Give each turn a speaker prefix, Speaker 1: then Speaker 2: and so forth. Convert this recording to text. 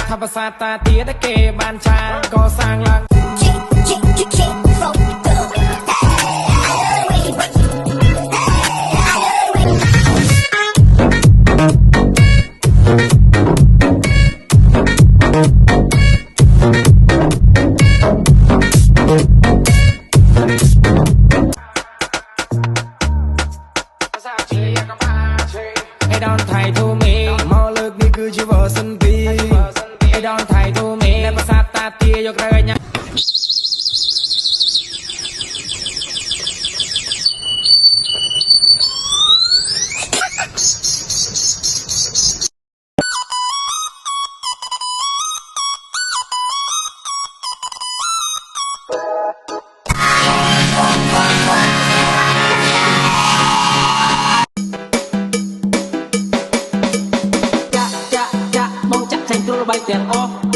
Speaker 1: ถ้าภาษาตาเตียได้เกบานชาก็สร้างลัง ให้ดอนไทยทูมีมอเลิกนี่คือชื่อเวอร์ซันปีให้ดอนไทยทูมีในภาษาตาเตียยกเลยเนี่ยจะมองจับใจตัวใบเตียนออก